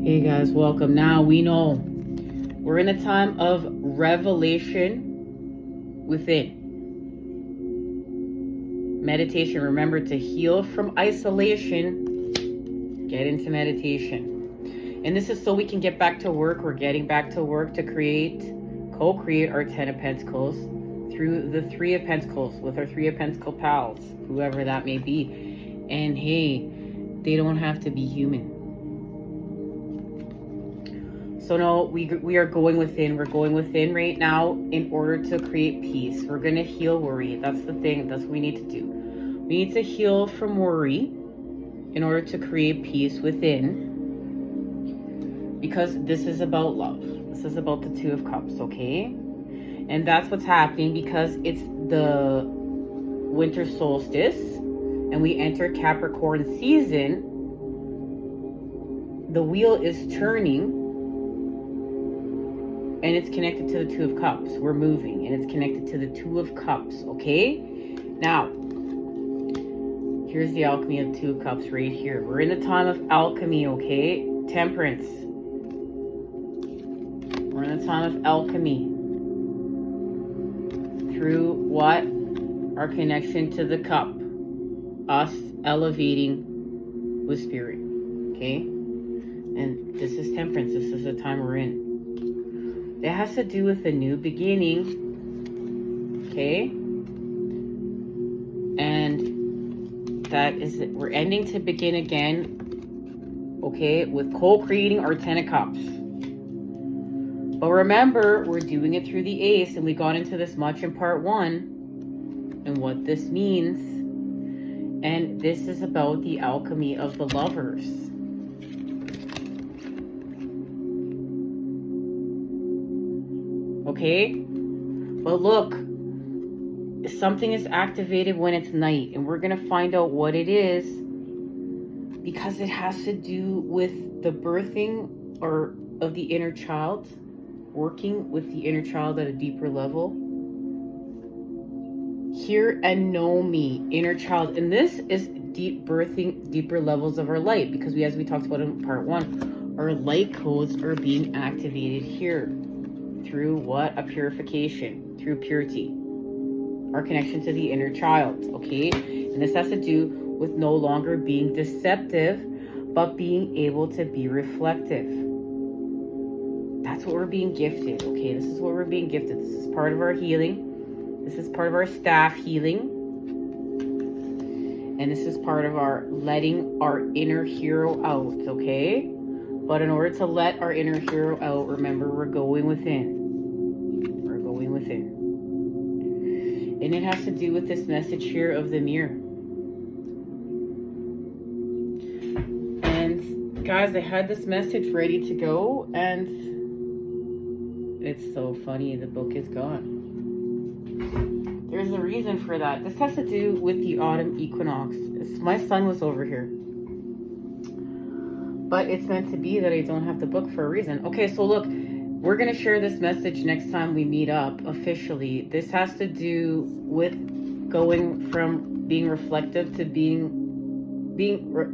Hey guys, welcome. Now we know we're in a time of revelation within. Meditation, remember to heal from isolation, get into meditation. And this is so we can get back to work. We're getting back to work to co-create our 10 of Pentacles through the 3 of Pentacles with our 3 of Pentacle pals, whoever that may be. And hey, they don't have to be human. So no, we are going within. We're going within right now in order to create peace. We're going to heal worry. That's the thing. That's what we need to do. We need to heal from worry in order to create peace within. Because this is about love. This is about the 2 of Cups, okay? And that's what's happening because it's the winter solstice and we enter Capricorn season. The wheel is turning. And it's connected to the 2 of Cups. We're moving. And it's connected to the 2 of Cups. Okay? Now, here's the alchemy of 2 of Cups right here. We're in the time of alchemy, okay? Temperance. We're in the time of alchemy. Through what? Our connection to the cup. Us elevating with spirit. Okay? And this is temperance. This is the time we're in. It has to do with a new beginning, okay? And that is it. We're ending to begin again, okay, with co-creating our 10 of Cups. But remember, we're doing it through the Ace, and we got into this much in part 1, and what this means. And this is about the alchemy of the lovers. Okay, but look, something is activated when it's night, and we're gonna find out what it is because it has to do with the birthing or of the inner child, working with the inner child at a deeper level. Hear and know me, inner child, and this is deep birthing deeper levels of our light because as we talked about in part 1, our light codes are being activated here. Through what? A purification. Through purity. Our connection to the inner child. Okay? And this has to do with no longer being deceptive, but being able to be reflective. That's what we're being gifted. Okay? This is what we're being gifted. This is part of our healing. This is part of our staff healing. And this is part of our letting our inner hero out. Okay? But in order to let our inner hero out, remember, we're going within. We're going within. And it has to do with this message here of the mirror. And guys, I had this message ready to go, and it's so funny, the book is gone. There's a reason for that. This has to do with the autumn equinox. My son was over here. But it's meant to be that I don't have the book for a reason. Okay, so look, we're going to share this message next time we meet up officially. This has to do with going from being reflective to being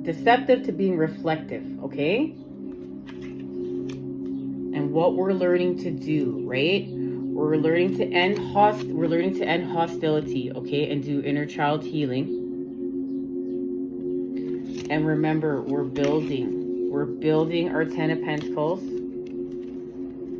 deceptive to being reflective, okay? And what we're learning to do, right? We're learning to end hostility, okay? And do inner child healing. And remember, we're building our 10 of Pentacles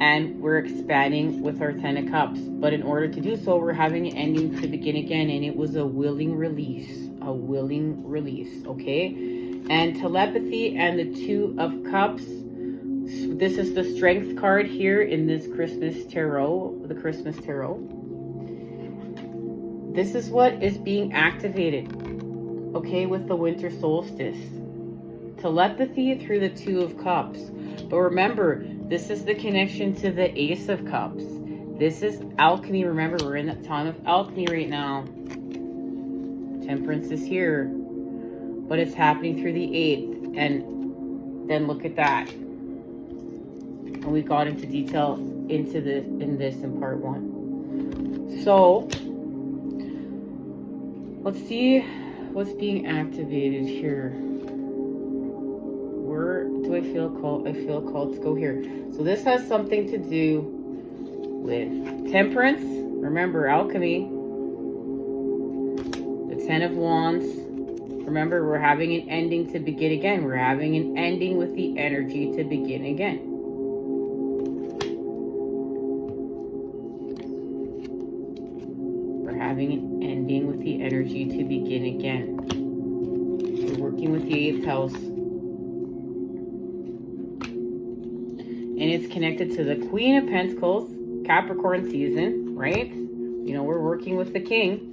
and we're expanding with our 10 of Cups. But in order to do so, we're having an ending to begin again, and it was a willing release, okay? And telepathy and the 2 of Cups. This is the Strength card here in this Christmas tarot, the Christmas tarot. This is what is being activated, okay, with the winter solstice. Telepathy through the 2 of Cups. But remember, this is the connection to the Ace of Cups. This is alchemy. Remember, we're in that time of alchemy right now. Temperance is here. But it's happening through the 8th. And then look at that. And we got into detail in part 1. So, let's see what's being activated here. Do I feel called to go here. So this has something to do with temperance. Remember, alchemy. The 10 of Wands. Remember, we're having an ending to begin again. We're having an ending with the energy to begin again. We're having an ending with the energy to begin again. We're working with the 8th house. And it's connected to the Queen of Pentacles, Capricorn season, right? You know, we're working with the King.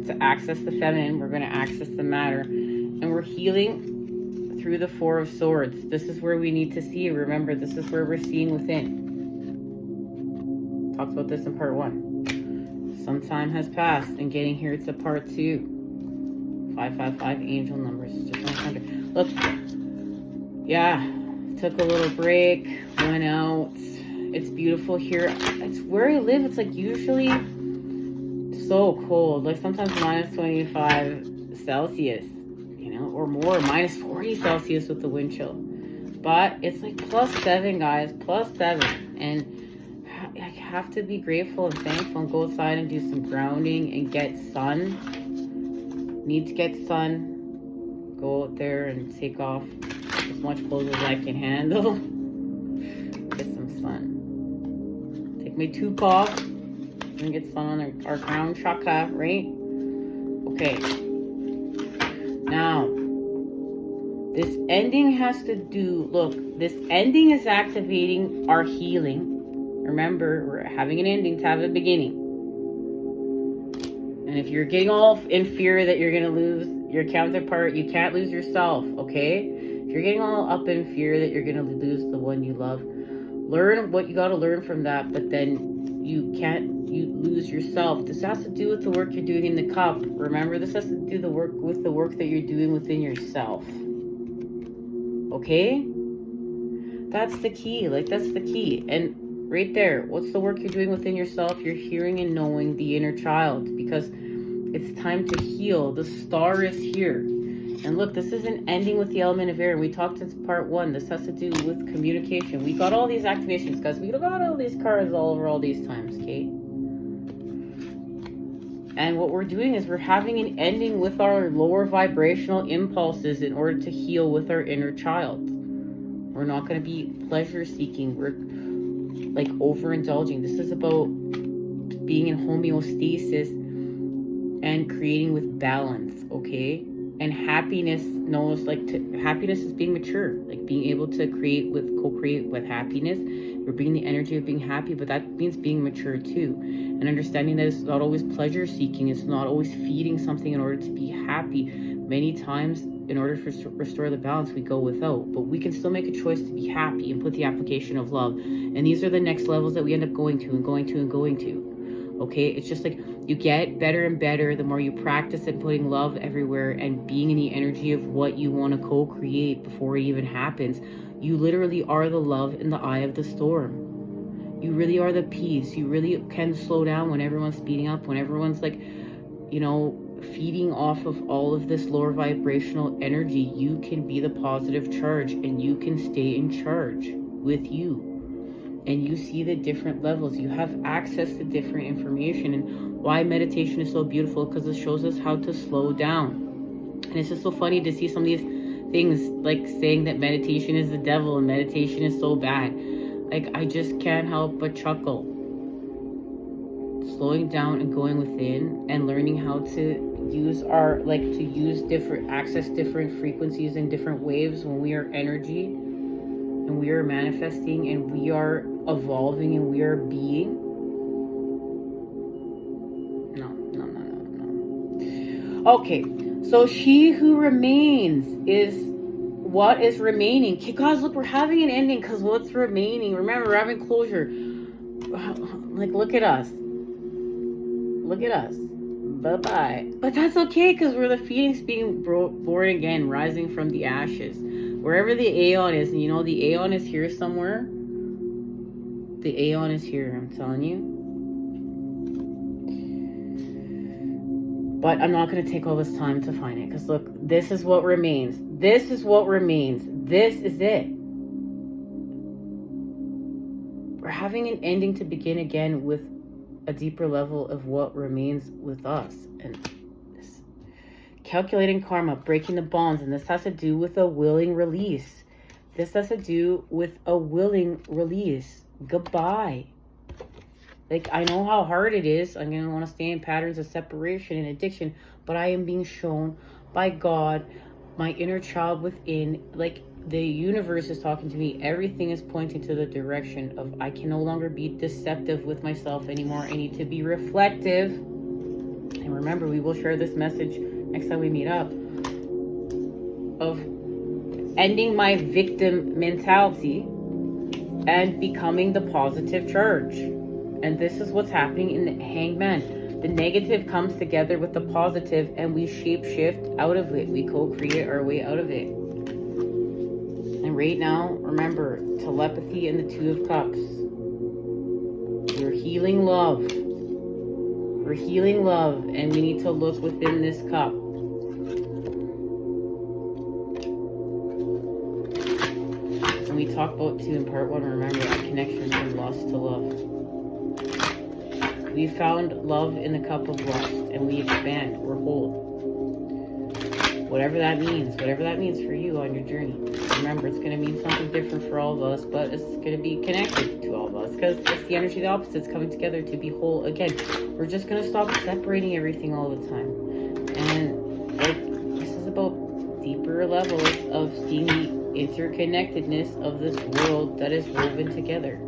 To access the feminine, we're going to access the matter, and we're healing through the 4 of Swords. This is where we need to see. Remember, this is where we're seeing within. Talked about this in part 1. Some time has passed, and getting here to part 2. 555 angel numbers, just 100. Look, yeah, took a little break, went out. It's beautiful here. It's where I live. It's like usually so cold, like sometimes minus 25 Celsius, you know, or more, minus 40 Celsius with the wind chill. But it's like +7, guys, +7. And I have to be grateful and thankful and go outside and do some grounding and get sun. Need to get sun. Go out there and take off as much clothes as I can handle. Get some sun. Take my tube off. And get sun on our crown chakra, right? Okay. Now, this ending has to do, look, this ending is activating our healing. Remember, we're having an ending to have a beginning. And if you're getting all in fear that you're going to lose your counterpart, you can't lose yourself, okay? If you're getting all up in fear that you're going to lose the one you love, learn what you got to learn from that, but then you lose yourself. This has to do with the work you're doing in the cup. Remember, this has to do the work that you're doing within yourself. Okay? That's the key. Like, that's the key. And right there, what's the work you're doing within yourself? You're hearing and knowing the inner child, because it's time to heal. The star is here. And look, this is an ending with the element of air. We talked in part 1. This has to do with communication. We got all these activations, guys. We got all these cards all over all these times, okay? And what we're doing is we're having an ending with our lower vibrational impulses in order to heal with our inner child. We're not going to be pleasure seeking. We're like overindulging. This is about being in homeostasis and creating with balance, okay? And happiness happiness is being mature, like being able to co-create with happiness. We're bringing the energy of being happy, but that means being mature too. And understanding that it's not always pleasure seeking. It's not always feeding something in order to be happy. Many times, in order to restore the balance, we go without. But we can still make a choice to be happy and put the application of love. And these are the next levels that we end up going to and going to and going to. Okay, it's just like you get better and better the more you practice at putting love everywhere and being in the energy of what you want to co-create before it even happens. You literally are the love in the eye of the storm. You really are the peace. You really can slow down when everyone's speeding up, when everyone's like, you know, feeding off of all of this lower vibrational energy. You can be the positive charge and you can stay in charge with you. And you see the different levels. You have access to different information. And why meditation is so beautiful, because it shows us how to slow down. And it's just so funny to see some of these things like saying that meditation is the devil and meditation is so bad. Like, I just can't help but chuckle. Slowing down and going within and learning how to use access different frequencies and different waves when we are energy and we are manifesting and we are evolving and we are being. No. Okay, so she who remains is what is remaining. Okay, guys, look, we're having an ending because what's remaining. Remember, we're having closure. Like, look at us. Look at us. Bye-bye. But that's okay, because we're the phoenix being born again, rising from the ashes. Wherever the Aeon is, and you know the Aeon is here somewhere. The Aeon is here, I'm telling you. But I'm not going to take all this time to find it. Because look, this is what remains. This is what remains. This is it. We're having an ending to begin again with a deeper level of what remains with us. And this calculating karma, breaking the bonds. And this has to do with a willing release. This has to do with a willing release. Goodbye. Like, I know how hard it is. I'm going to want to stay in patterns of separation and addiction. But I am being shown by God, my inner child within. Like, the universe is talking to me. Everything is pointing to the direction of I can no longer be deceptive with myself anymore. I need to be reflective. And remember, we will share this message next time we meet up. Of ending my victim mentality and becoming the positive charge. And this is what's happening in the Hangman. The negative comes together with the positive and we shape shift out of it. We co-create our way out of it. And right now, remember, telepathy and the Two of Cups. We're healing love. We're healing love, and we need to look within this cup. And we talked about too in part 1, remember, that connection from loss to love. We found love in the cup of lust, and we expand, we're whole. Whatever that means for you on your journey. Remember, it's going to mean something different for all of us, but it's going to be connected to all of us because it's the energy of the opposites coming together to be whole again. We're just going to stop separating everything all the time. And like, this is about deeper levels of seeing the interconnectedness of this world that is woven together.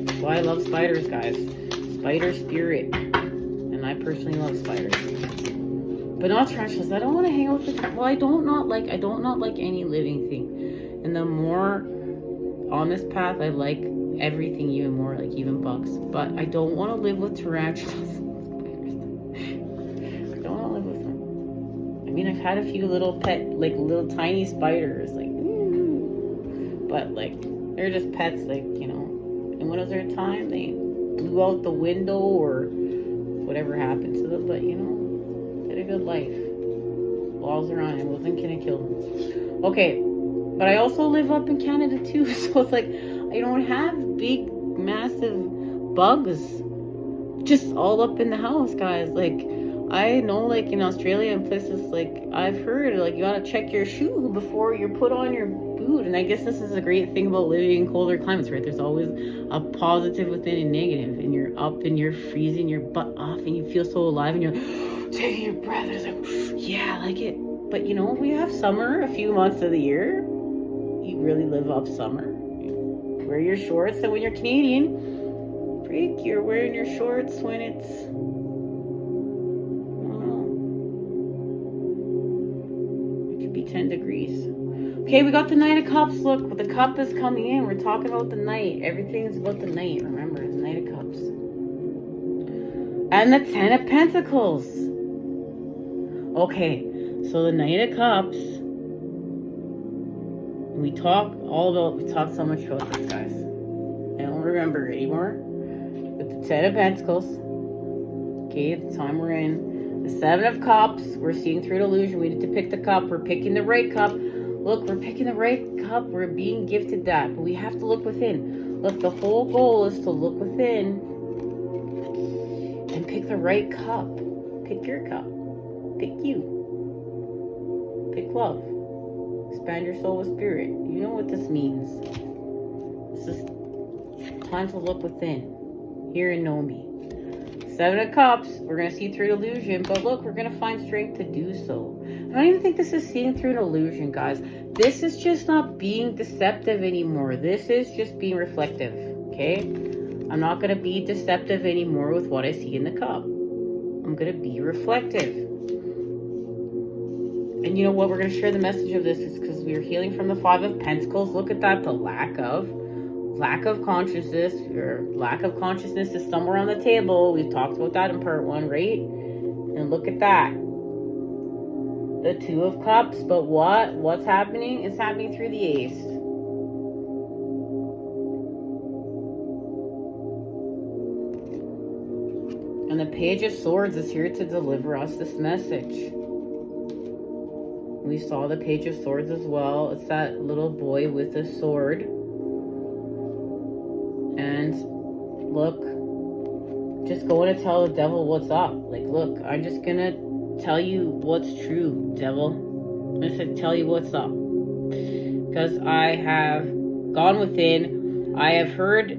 That's why I love spiders, guys. Spider spirit. And I personally love spiders. But not tarantulas. I don't want to hang out with them. Well, I don't not like any living thing. And the more on this path, I like everything even more, like even bugs. But I don't want to live with tarantulas. I don't want to live with them. I mean, I've had a few little pet, like little tiny spiders, like, but like, they're just pets, like, you know. And when was their time, they blew out the window or whatever happened to them, but you know, they had a good life. Laws are on. I wasn't gonna kill them. Okay, but I also live up in Canada too, so it's like I don't have big, massive bugs just all up in the house, guys. Like, I know, like in Australia and places, like I've heard, like you gotta check your shoe before you put on your boot. And I guess this is a great thing about living in colder climates, right? There's always a positive within a negative, and you're up and you're freezing your butt off and you feel so alive and you're taking your breath and it's like, yeah, I like it. But you know, we have summer a few months of the year. You really live up summer. Wear your shorts. So when you're Canadian, freak, you're wearing your shorts when it's, I don't know, it could be 10 degrees. Okay, we got the Knight of Cups. Look, the cup is coming in. We're talking about the Knight. Everything is about the Knight. Remember, it's the Knight of Cups. And the 10 of Pentacles. Okay, so the Knight of Cups. We talked so much about this, guys. I don't remember anymore. With the 10 of Pentacles. Okay, the time we're in. The 7 of Cups. We're seeing through an illusion. We need to pick the cup. We're picking the right cup. Look, we're picking the right cup. We're being gifted that. But we have to look within. Look, the whole goal is to look within and pick the right cup. Pick your cup. Pick you. Pick love. Expand your soul with spirit. You know what this means. This is time to look within. Hear and know me. 7 of Cups. We're going to see through an illusion. But look, we're going to find strength to do so. I don't even think this is seeing through an illusion, guys. This is just not being deceptive anymore. This is just being reflective, okay? I'm not going to be deceptive anymore with what I see in the cup. I'm going to be reflective. And you know what? We're going to share the message of this is because we are healing from the 5 of Pentacles. Look at that, the lack of consciousness. Your lack of consciousness is somewhere on the table. We've talked about that in part 1, right? And look at that. The 2 of Cups, but what's happening? It's happening through the Ace. And the Page of Swords is here to deliver us this message. We saw the Page of Swords as well. It's that little boy with a sword. And look, just going to tell the devil what's up. Like, look, I'm just going to tell you what's true, devil. I'm just going to tell you what's up. Because I have gone within. I have heard.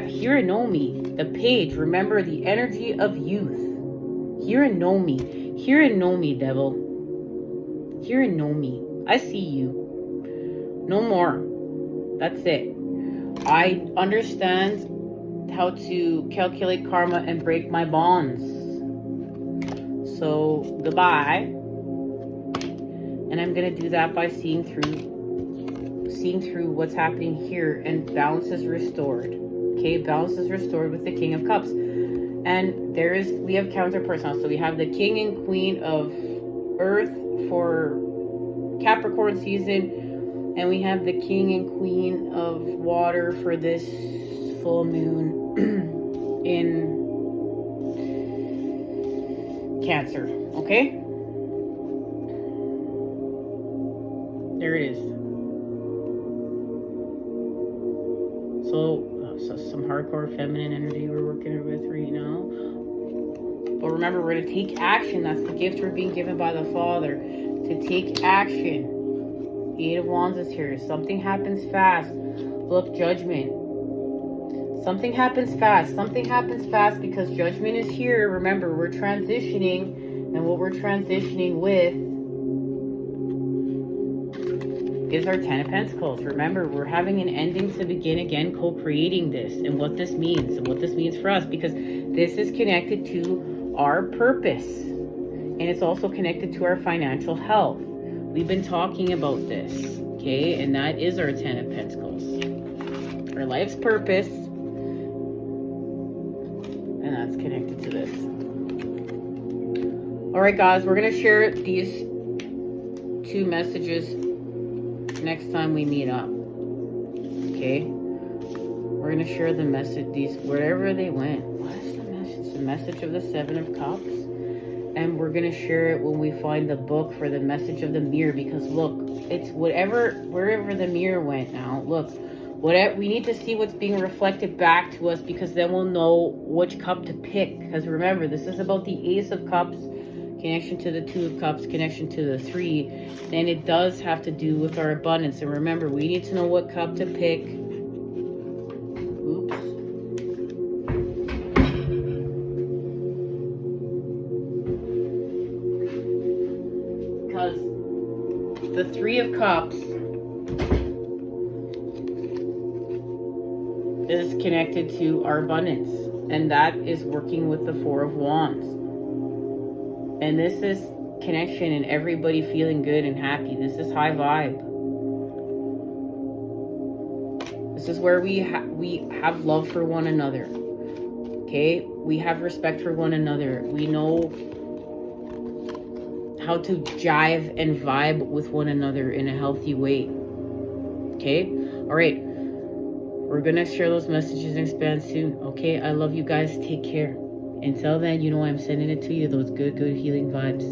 Hear and know me. The Page, remember the energy of youth. Hear and know me. Hear and know me, devil. Hear and know me. I see you. No more. That's it. I understand how to calculate karma and break my bonds. So, goodbye. And I'm going to do that by seeing through what's happening here, and balance is restored. Okay, balance is restored with the King of Cups. And we have counterparts now. So we have the King and Queen of Earth for Capricorn season, and we have the King and Queen of Water for this full moon in Cancer. Okay, there it is. So some hardcore feminine energy we're working with right now. But remember, we're going to take action. That's the gift we're being given by the Father. To take action. Eight of Wands is here. Something happens fast. Look, Judgment. Something happens fast. Something happens fast because Judgment is here. Remember, we're transitioning. And what we're transitioning with is our Ten of Pentacles. Remember, we're having an ending to begin again, co-creating this and what this means and what this means for us, because this is connected to our purpose, and it's also connected to our financial health. We've been talking about this, okay, and that is our Ten of Pentacles, our life's purpose, and that's connected to this. All right, guys, we're gonna share these two messages next time we meet up. Okay, we're gonna share the message, these wherever they went. What is the message? The message of the Seven of Cups. And we're gonna share it when we find the book for the message of the mirror, because look, it's wherever the mirror went now. Look, whatever, we need to see what's being reflected back to us, because then we'll know which cup to pick. Because remember, this is about the Ace of Cups, connection to the Two of Cups, connection to the Three, and it does have to do with our abundance. And remember, we need to know what cup to pick. Oops. Because the Three of Cups is connected to our abundance, and that is working with the Four of Wands. And this is connection and everybody feeling good and happy. This is high vibe. This is where we have love for one another. Okay? We have respect for one another. We know how to jive and vibe with one another in a healthy way. Okay? All right. We're going to share those messages and expand soon. Okay? I love you guys. Take care. Until then, you know I'm sending it to you, those good healing vibes.